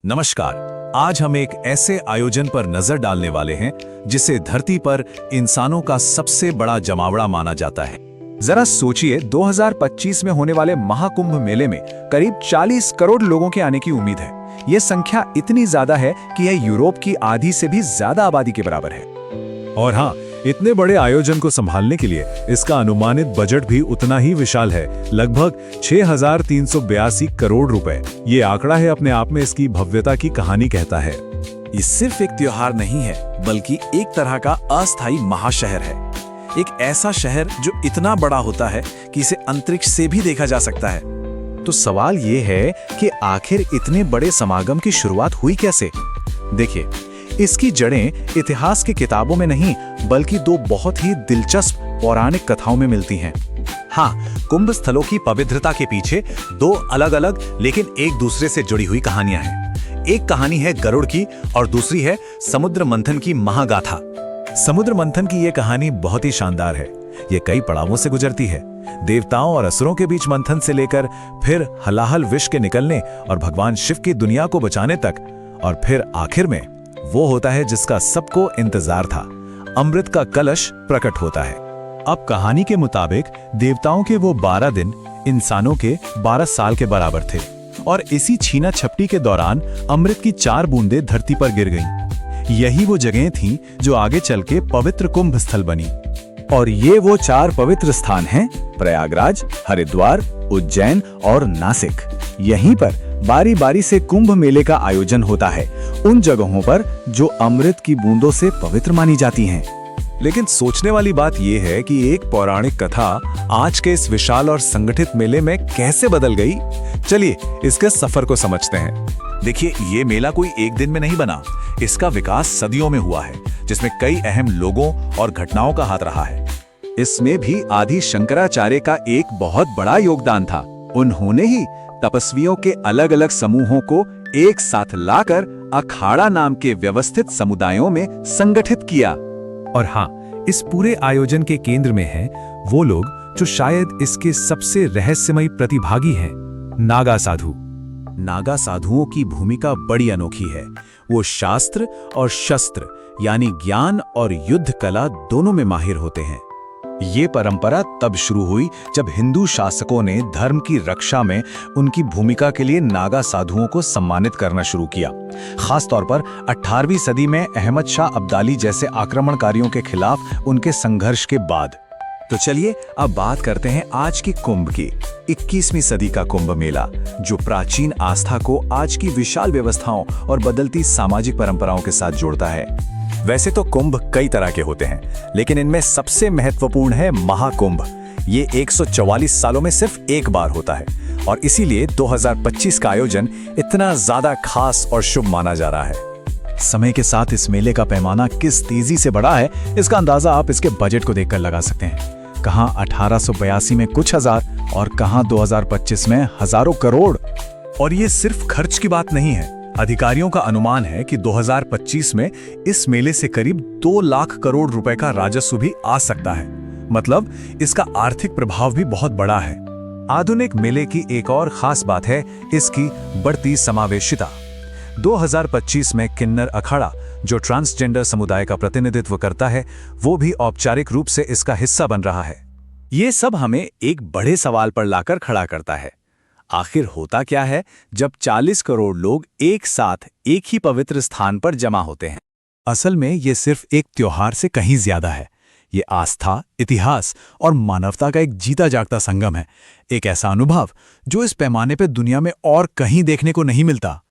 नमस्कार। आज हम एक ऐसे आयोजन पर नजर डालने वाले हैं जिसे धरती पर इंसानों का सबसे बड़ा जमावड़ा माना जाता है। जरा सोचिए, 2025 में होने वाले महाकुंभ मेले में करीब 40 करोड़ लोगों के आने की उम्मीद है। ये संख्या इतनी ज्यादा है कि यह यूरोप की आधी से भी ज्यादा आबादी के बराबर है। और हाँ, इतने बड़े आयोजन को संभालने के लिए इसका अनुमानित बजट भी उतना ही विशाल है, लगभग 6,382 करोड़ रुपए। ये आंकड़ा है अपने आप में इसकी भव्यता की कहानी कहता है। ये सिर्फ एक त्योहार नहीं है, बल्कि एक तरह का अस्थायी महाशहर है। एक ऐसा शहर जो इतना बड़ा होता है कि इसे अंतरिक्ष से भी देखा जा सकता है। तो सवाल ये है कि आखिर इतने बड़े समागम की शुरुआत हुई कैसे? देखिए, इसकी जड़ें इतिहास की किताबों में नहीं, बल्कि दो बहुत ही दिलचस्प पौराणिक कथाओं में मिलती हैं। हाँ, कुंभ स्थलों की पवित्रता के पीछे दो अलग-अलग लेकिन एक दूसरे से जुड़ी हुई कहानियां हैं। एक कहानी है गरुड़ की और दूसरी है समुद्र मंथन की महागाथा। समुद्र मंथन की ये कहानी बहुत ही शानदार है। ये कई पड़ावों से गुजरती है, देवताओं और असुरों के बीच मंथन से लेकर फिर हलाहल विष के निकलने और भगवान शिव की दुनिया को बचाने तक, और फिर आखिर में वो होता है जिसका सबको इंतजार था, अमृत का कलश प्रकट होता है। अब कहानी के मुताबिक देवताओं के वो 12 दिन इंसानों के 12 साल के बराबर थे, और इसी छीना छपटी के दौरान अमृत की 4 बूंदें धरती पर गिर गईं। यही वो जगहें थीं जो आगे चल के पवित्र कुंभ स्थल बनी। और ये वो 4 पवित्र स्थान हैं: प्रयागराज, हरिद्वार, उज्जैन और नासिक। यहीं पर बारी बारी से कुंभ मेले का आयोजन होता है, उन जगहों पर जो अमृत की बूंदों से पवित्र मानी जाती हैं। लेकिन सोचने वाली बात यह है कि एक पौराणिक कथा आज के इस विशाल और संगठित मेले में कैसे बदल गई। चलिए इसके सफर को समझते हैं। देखिए, ये मेला कोई एक दिन में नहीं बना। इसका विकास सदियों में हुआ है, जिसमें कई अहम लोगों और घटनाओं का हाथ रहा है। इसमें भी आदि शंकराचार्य का एक बहुत बड़ा योगदान था। उन्होंने ही तपस्वियों के अलग अलग समूहों को एक साथ लाकर अखाड़ा नाम के व्यवस्थित समुदायों में संगठित किया। और हाँ, इस पूरे आयोजन के केंद्र में हैं वो लोग जो शायद इसके सबसे रहस्यमयी प्रतिभागी हैं, नागा साधु। नागा साधुओं की भूमिका बड़ी अनोखी है। वो शास्त्र और शस्त्र यानी ज्ञान और युद्ध कला दोनों में माहिर होते हैं। ये परंपरा तब शुरू हुई जब हिंदू शासकों ने धर्म की रक्षा में उनकी भूमिका के लिए नागा साधुओं को सम्मानित करना शुरू किया, खास तौर पर 18वीं सदी में अहमद शाह अब्दाली जैसे आक्रमणकारियों के खिलाफ उनके संघर्ष के बाद। तो चलिए अब बात करते हैं आज की कुंभ की। 21वीं सदी का कुंभ मेला, जो प्राचीन आस्था को आज की विशाल व्यवस्थाओं और बदलती सामाजिक परंपराओं के साथ जोड़ता है। वैसे तो कुंभ कई तरह के होते हैं, लेकिन इनमें सबसे महत्वपूर्ण है महाकुंभ। ये 144 सालों में सिर्फ एक बार होता है, और इसीलिए 2025 का आयोजन इतना ज्यादा खास और शुभ माना जा रहा है। समय के साथ इस मेले का पैमाना किस तेजी से बढ़ा है, इसका अंदाजा आप इसके बजट को देखकर लगा सकते हैं। कहां 1882 में कुछ हजार और कहां 2025 में हजारों करोड़। और ये सिर्फ खर्च की बात नहीं है। अधिकारियों का अनुमान है कि 2025 में इस मेले से करीब 2 लाख करोड़ रुपए का राजस्व भी आ सकता है। मतलब इसका आर्थिक प्रभाव भी बहुत बड़ा है। आधुनिक मेले की एक और खास बात है इसकी बढ़ती समावेशिता। 2025 में किन्नर अखाड़ा, जो ट्रांसजेंडर समुदाय का प्रतिनिधित्व करता है, वो भी औपचारिक रूप से इसका हिस्सा बन रहा है। ये सब हमें एक बड़े सवाल पर लाकर खड़ा करता है। आखिर होता क्या है जब 40 करोड़ लोग एक साथ एक ही पवित्र स्थान पर जमा होते हैं? असल में ये सिर्फ एक त्योहार से कहीं ज्यादा है। ये आस्था, इतिहास और मानवता का एक जीता जागता संगम है। एक ऐसा अनुभव जो इस पैमाने पर दुनिया में और कहीं देखने को नहीं मिलता।